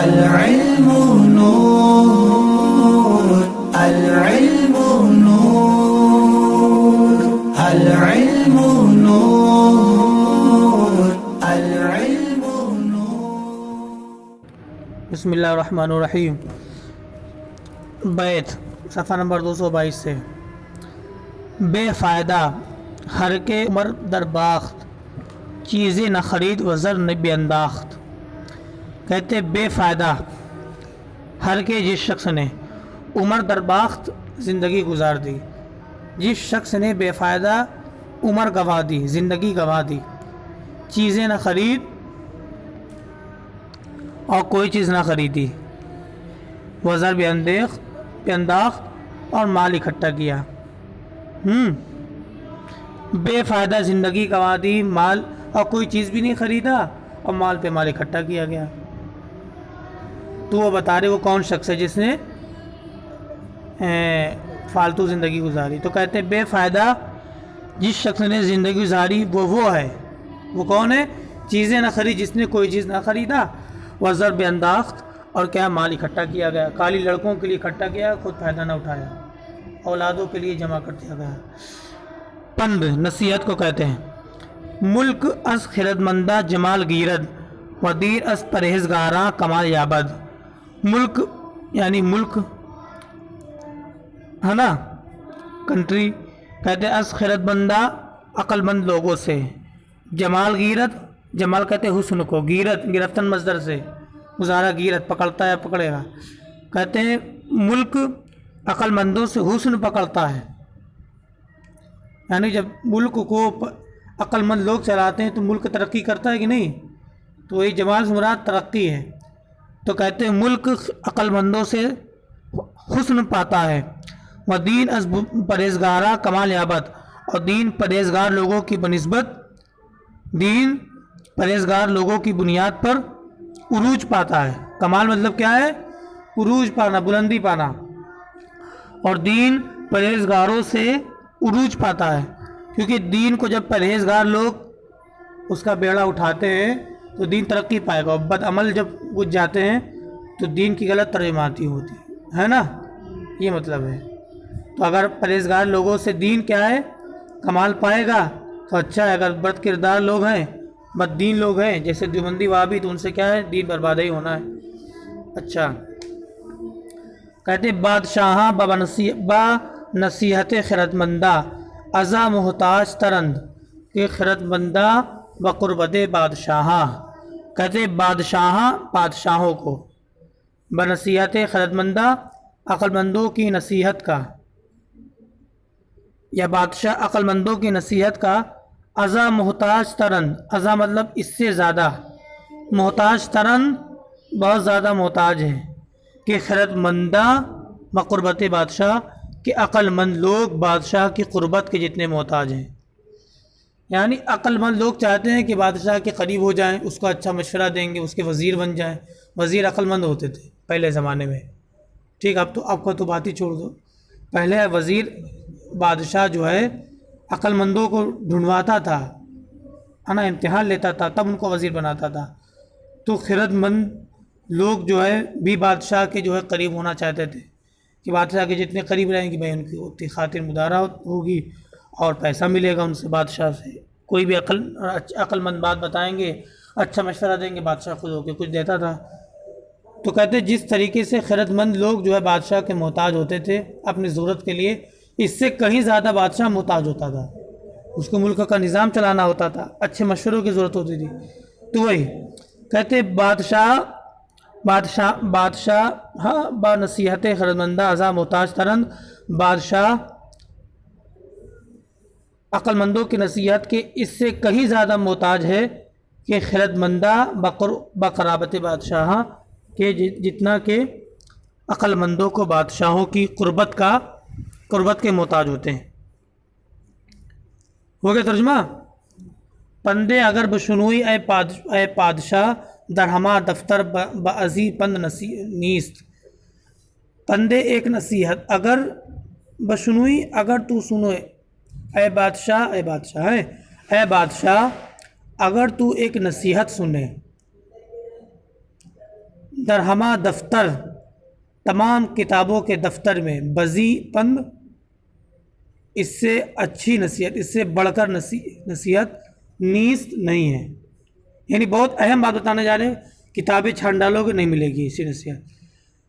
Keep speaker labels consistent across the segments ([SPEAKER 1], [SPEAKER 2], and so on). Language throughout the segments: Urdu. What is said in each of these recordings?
[SPEAKER 1] العلم نور العلم نور العلم نور العلم نور.
[SPEAKER 2] بسم اللہ الرحمن الرحیم. بیت صفحہ نمبر 222 سے. بے فائدہ ہر کے عمر درباخت، چیزیں نہ خرید و زر نہ بے انداخت. کہتے بے فائدہ ہر کے جس شخص نے عمر درباخت زندگی گزار دی، جس شخص نے بے فائدہ عمر گنوا دی، زندگی گنوا دی، چیزیں نہ خرید اور کوئی چیز نہ خریدی، وزر بے انداخت اور مال اکٹھا کیا. بے فائدہ زندگی گنوا دی، مال اور کوئی چیز بھی نہیں خریدا اور مال پہ مال اکٹھا کیا گیا. تو وہ بتا رہے وہ کون شخص ہے جس نے فالتو زندگی گزاری. تو کہتے ہیں بے فائدہ جس شخص نے زندگی گزاری وہ ہے. وہ کون ہے؟ چیزیں نہ خرید، جس نے کوئی چیز نہ خریدا، وزر بے انداخت اور کیا مال اکٹھا کیا گیا، کالی لڑکوں کے لیے اکٹھا کیا، خود فائدہ نہ اٹھایا، اولادوں کے لیے جمع کر دیا گیا. پند نصیحت کو کہتے ہیں. ملک از خردمندہ جمال گیرد، ودیر از پرہیزگاراں کمال یابد. ملک یعنی ملک ہے نا، کنٹری. کہتے ہیں از خردمندہ عقل مند لوگوں سے، جمال گیرت، جمال کہتے ہیں حسن کو، گیرت گرفتن مصدر سے، گزارا گیرت پکڑتا ہے پکڑے گا. کہتے ہیں ملک عقل مندوں سے حسن پکڑتا ہے. یعنی جب ملک کو عقل مند لوگ چلاتے ہیں تو ملک ترقی کرتا ہے کہ نہیں؟ تو وہی جمال سے مراد ترقی ہے. تو کہتے ہیں ملک عقل مندوں سے حسن پاتا ہے. و دین از پرہیزگارہ کمال یابت، اور دین پرہیزگار لوگوں کی بنسبت، دین پرہیزگار لوگوں کی بنیاد پر عروج پاتا ہے. کمال مطلب کیا ہے؟ عروج پانا، بلندی پانا. اور دین پرہیزگاروں سے عروج پاتا ہے، کیونکہ دین کو جب پرہیزگار لوگ اس کا بیڑا اٹھاتے ہیں تو دین ترقی پائے گا. اور بد عمل جب گھس جاتے ہیں تو دین کی غلط ترجماتی ہوتی ہے نا، یہ مطلب ہے. تو اگر پرہیزگار لوگوں سے دین کیا ہے؟ کمال پائے گا تو اچھا ہے. اگر بد کردار لوگ ہیں، بد دین لوگ ہیں جیسے دیوبندی وہابی، تو ان سے کیا ہے؟ دین برباد ہی ہونا ہے. اچھا کہتے بادشاہاں با نصیحت خردمندہ ازا محتاج ترند، کہ خردمندہ بقربت بادشاہاں. کہتے بادشاہاں بادشاہوں کو، بنصیحت خردمندہ عقل مندوں کی نصیحت کا، یا بادشاہ عقل مندوں کی نصیحت کا. ازا محتاج ترند، ازا مطلب اس سے زیادہ، محتاج ترند بہت زیادہ محتاج ہے. کہ خردمندہ بقربت بادشاہ، کہ عقل مند لوگ بادشاہ کی قربت کے جتنے محتاج ہیں. یعنی عقل مند لوگ چاہتے ہیں کہ بادشاہ کے قریب ہو جائیں، اس کو اچھا مشورہ دیں گے، اس کے وزیر بن جائیں. وزیر عقل مند ہوتے تھے پہلے زمانے میں، ٹھیک. اب کا تو بات ہی چھوڑ دو. پہلے وزیر بادشاہ جو ہے عقل مندوں کو ڈھونڈواتا تھا، امتحان لیتا تھا، تب ان کو وزیر بناتا تھا. تو خرد مند لوگ جو ہے بھی بادشاہ کے جو ہے قریب ہونا چاہتے تھے، کہ بادشاہ کے جتنے قریب رہیں گے بھائی ان کی اتنی خاطر مدارہ ہوگی اور پیسہ ملے گا ان سے. بادشاہ سے کوئی بھی عقل مند بات بتائیں گے، اچھا مشورہ دیں گے، بادشاہ خود ہو کے کچھ دیتا تھا. تو کہتے جس طریقے سے خرد مند لوگ جو ہے بادشاہ کے محتاج ہوتے تھے اپنی ضرورت کے لیے، اس سے کہیں زیادہ بادشاہ محتاج ہوتا تھا. اس کو ملک کا نظام چلانا ہوتا تھا، اچھے مشوروں کی ضرورت ہوتی تھی. تو وہی کہتے بادشاہ ہاں با نصیحت خردمندہ ازا محتاج ترند، بادشاہ عقل مندوں کی نصیحت کے اس سے کہیں زیادہ محتاج ہے کہ خردمندہ بقرابت بادشاہ، کہ جتنا کہ عقل مندوں کو بادشاہوں کی قربت کے محتاج ہوتے ہیں. ہو گیا ترجمہ. پندے اگر بشنوئی اے پادشاہ، درہما دفتر بعضی پند نیست. پندے ایک نصیحت، اگر بشنوئی اگر تو سنوے، اے بادشاہ ہے، اے بادشاہ اگر تو ایک نصیحت سنے، درہمہ دفتر تمام کتابوں کے دفتر میں بزی پند اس سے اچھی نصیحت، اس سے بڑھ کر نصیحت نیست نہیں ہے. یعنی بہت اہم بات بتانے جا رہے ہیں، کتابیں چھان ڈالو گے نہیں ملے گی اسی نصیحت.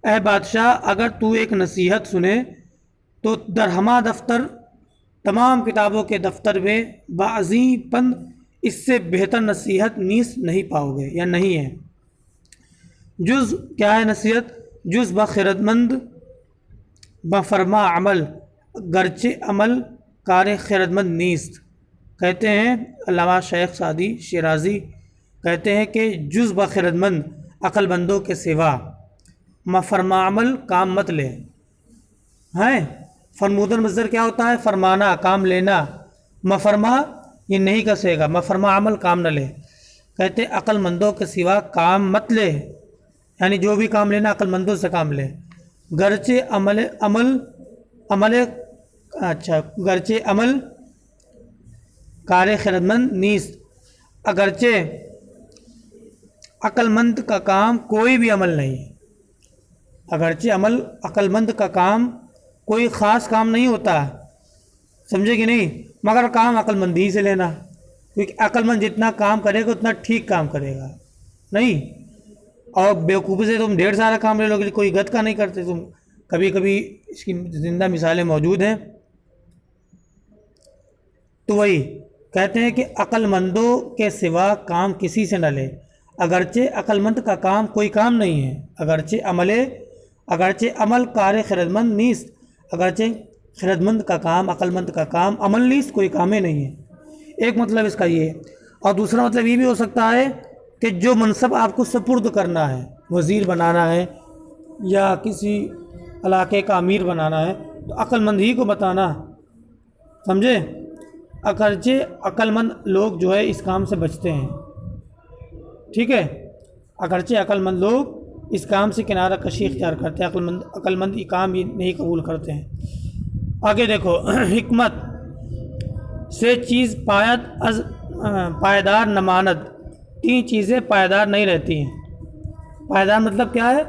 [SPEAKER 2] اے بادشاہ اگر تو ایک نصیحت سنے تو درہمہ دفتر تمام کتابوں کے دفتر میں بعضی پند اس سے بہتر نصیحت نیز نہیں پاؤ گے یا نہیں ہے. جز کیا ہے نصیحت؟ جز بخرد مند بفرما عمل گرچہ عمل کار خرد مند نیست. کہتے ہیں علامہ شیخ سعدی شیرازی کہتے ہیں کہ جز بخرد مند عقل مندوں کے سوا مفرما عمل کام مت لے. ہیں فرمودن مصدر کیا ہوتا ہے؟ فرمانا، کام لینا. مفرما یہ نہیں کسے گا، مفرما عمل کام نہ لے. کہتے عقل مندوں کے سوا کام مت لے، یعنی جو بھی کام لینا عقل مندوں سے کام لے. گرچہ گرچہ عمل کار خردمند نیست، اگرچہ عقل مند کا کام کوئی بھی عمل نہیں ہے. اگرچہ عقل مند کا کام کوئی خاص کام نہیں ہوتا، سمجھے کہ نہیں، مگر کام عقل مند ہی سے لینا، کیونکہ عقل مند جتنا کام کرے گا اتنا ٹھیک کام کرے گا. نہیں اور بیوقوفی سے تم ڈھیر سارا کام لے لو گے، کوئی گت کا نہیں کرتے تم. کبھی کبھی اس کی زندہ مثالیں موجود ہیں. تو وہی کہتے ہیں کہ عقل مندوں کے سوا کام کسی سے نہ لے، اگرچہ عقل مند کا کام کوئی کام نہیں ہے. اگرچہ عمل کار خردمند نیست، اگرچہ خردمند کا کام عقل مند کا کام عمل نیست، کوئی کام ہی نہیں ہے. ایک مطلب اس کا یہ ہے. اور دوسرا مطلب یہ بھی ہو سکتا ہے کہ جو منصب آپ کو سپرد کرنا ہے، وزیر بنانا ہے یا کسی علاقے کا امیر بنانا ہے، تو عقل مند ہی کو بتانا، سمجھے. اگرچہ عقل مند لوگ جو ہے اس کام سے بچتے ہیں، ٹھیک ہے، اگرچہ عقل مند لوگ اس کام سے کنارہ کشی اختیار کرتے ہیں، عقل مند یہ کام یہ نہیں قبول کرتے ہیں. آگے دیکھو، حکمت سے چیز پائیدار نماند، تین چیزیں پائیدار نہیں رہتی ہیں. پائیدار مطلب کیا ہے؟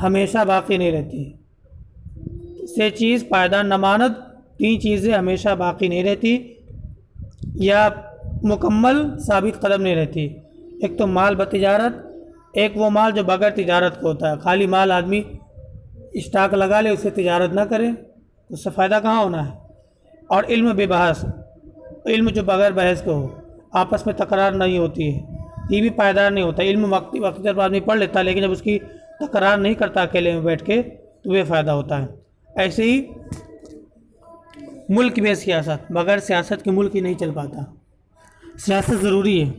[SPEAKER 2] ہمیشہ باقی نہیں رہتی. سے چیز پائیدار نماند، تین چیزیں ہمیشہ باقی نہیں رہتی یا مکمل ثابت قدم نہیں رہتی. ایک تو مال بتجارت، ایک وہ مال جو بغیر تجارت کا ہوتا ہے. خالی مال آدمی اسٹاک لگا لے، اس سے تجارت نہ کرے، اس سے فائدہ کہاں ہونا ہے. اور علم بے بحث، علم جو بغیر بحث کے ہو، آپس میں تکرار نہیں ہوتی ہے، یہ بھی پائیدار نہیں ہوتا. علم وقتی طور آدمی پڑھ لیتا ہے، لیکن جب اس کی تکرار نہیں کرتا اکیلے میں بیٹھ کے تو بے فائدہ ہوتا ہے. ایسے ہی ملک میں سیاست، بغیر سیاست کے ملک ہی نہیں چل پاتا. سیاست ضروری ہے.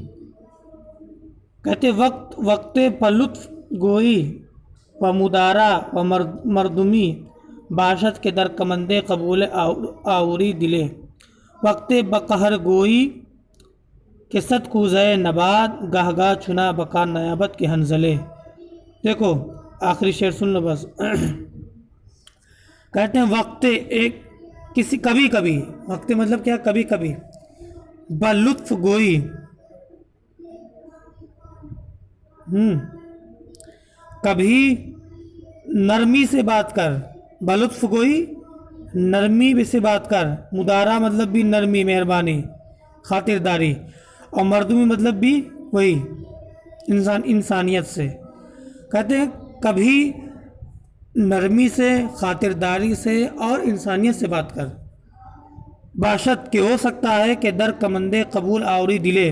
[SPEAKER 2] کہتے وقت پر لطف گوئی و مدارا و مردمی باشد کے در کمندے قبول آوری دلے، وقت بقہر گوئی کہ صد کوزۂ نبات گاہ گاہ چنا بکا نیابت کے ہنزلے. دیکھو آخری شعر سن لو بس. کہتے ہیں وقت ایک کبھی کبھی، وقت مطلب کیا؟ کبھی کبھی. بلطف گوئی، کبھی نرمی سے بات کر. بلطف گوئی نرمی سے بات کر. مدارا مطلب بھی نرمی، مہربانی، خاطرداری. اور مردمی مطلب بھی وہی انسانیت سے. کہتے ہیں کبھی نرمی سے، خاطرداری سے اور انسانیت سے بات کر. باشد کہ ہو سکتا ہے کہ در کمندے قبول آوری دلے،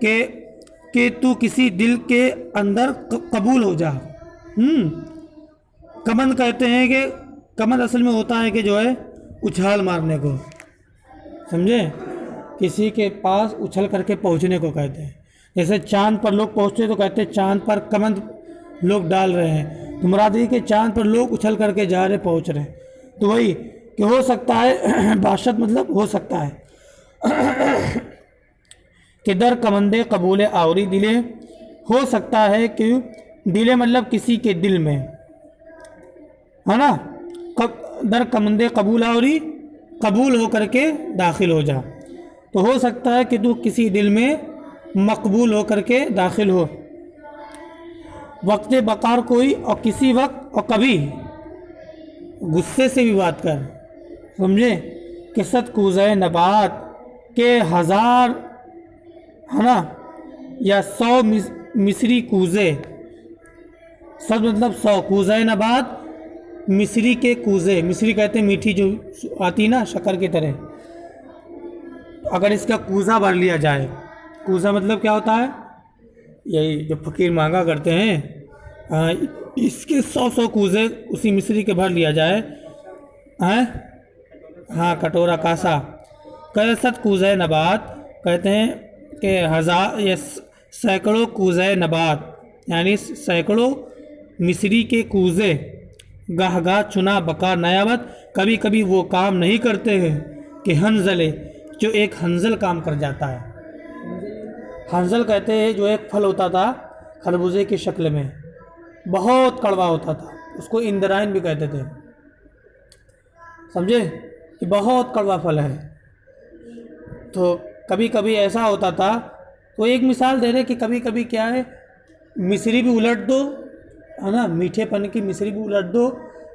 [SPEAKER 2] کہ تو کسی دل کے اندر قبول ہو جا. کمند کہتے ہیں کہ کمند اصل میں ہوتا ہے کہ جو ہے اچھال مارنے کو، سمجھے، کسی کے پاس اچھل کر کے پہنچنے کو کہتے ہیں. جیسے چاند پر لوگ پہنچتے تو کہتے ہیں چاند پر کمند لوگ ڈال رہے ہیں، تو مراد یہ کہ چاند پر لوگ اچھل کر کے جا رہے، پہنچ رہے ہیں. تو وہی کہ ہو سکتا ہے، باشد مطلب ہو سکتا ہے کہ در کمندے قبول آوری دلے، ہو سکتا ہے کہ دلے مطلب کسی کے دل میں ہے نا، در کمندے قبول آوری قبول ہو کر کے داخل ہو جا. تو ہو سکتا ہے کہ تو کسی دل میں مقبول ہو کر کے داخل ہو. وقت بقار کوئی اور کسی وقت اور کبھی غصے سے بھی بات کر، سمجھے؟ کہ صد کوزہ نبات کے ہزار ہے نا یا 100 مصری کوزے، صد مطلب 100، کوزہ نبات مصری کے کوزے، مصری کہتے ہیں میٹھی جو آتی نا شکر کی طرح، اگر اس کا کوزہ بھر لیا جائے، کوزہ مطلب کیا ہوتا ہے؟ یہی جو فقیر مانگا کرتے ہیں، اس کے 100 کوزے اسی مصری کے بھر لیا جائے، ہاں کٹورا کاسا، صد کوزہ نبات کہتے ہیں کہ ہزار یا سینکڑوں کوزہ نبات، یعنی سینکڑوں مصری کے کوزے، گاہ گاہ چنا بقا نیابت، کبھی کبھی وہ کام نہیں کرتے ہیں کہ حنظلے، جو ایک حنظل کام کر جاتا ہے۔ حنظل کہتے ہیں جو ایک پھل ہوتا تھا خربوزے کی شکل میں، بہت کڑوا ہوتا تھا، اس کو اندرائن بھی کہتے تھے، سمجھے؟ کہ بہت کڑوا پھل ہے۔ تو کبھی کبھی ایسا ہوتا تھا، تو ایک مثال دے رہے کہ کبھی کبھی کیا ہے، مصری بھی الٹ دو، ہے نا، میٹھے پن کی مصری بھی الٹ دو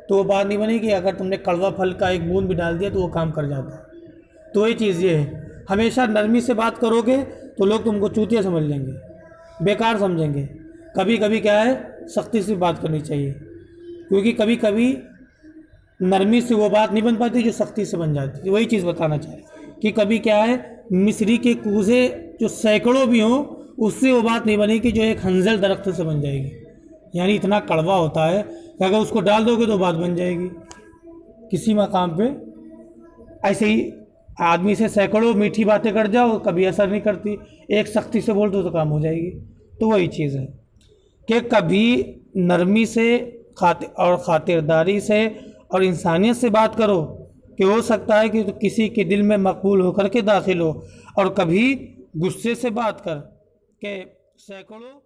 [SPEAKER 2] تو وہ بات نہیں بنے گی، اگر تم نے کڑوا پھل کا ایک بوند بھی ڈال دیا تو وہ کام کر جاتا ہے۔ تو یہ چیز یہ ہے، ہمیشہ نرمی سے بات کرو گے تو لوگ تم کو چوتیا سمجھ لیں گے، بیکار سمجھیں گے۔ کبھی کبھی کیا ہے، سختی سے بات کرنی چاہیے، کیونکہ کبھی کبھی نرمی سے وہ بات نہیں بن پاتی جو سختی سے بن جاتی ہے۔ وہی چیز بتانا چاہیے کہ کبھی کیا ہے، مصری کے کوزے جو سینکڑوں بھی ہوں اس سے وہ بات نہیں بنے کہ جو ایک حنظل درخت سے بن جائے گی، یعنی اتنا کڑوا ہوتا ہے کہ اگر اس کو ڈال دو گے تو بات بن جائے گی کسی مقام پہ۔ ایسے ہی آدمی سے سینکڑوں میٹھی باتیں کر جاؤ کبھی اثر نہیں کرتی، ایک سختی سے بول دو تو کام ہو جائے گی۔ تو وہی چیز ہے کہ کبھی نرمی سے اور خاطرداری سے اور انسانیت سے بات کرو، کہ ہو سکتا ہے کہ کسی کے دل میں مقبول ہو کر کے داخل ہو، اور کبھی غصے سے بات کر کہ سینکڑوں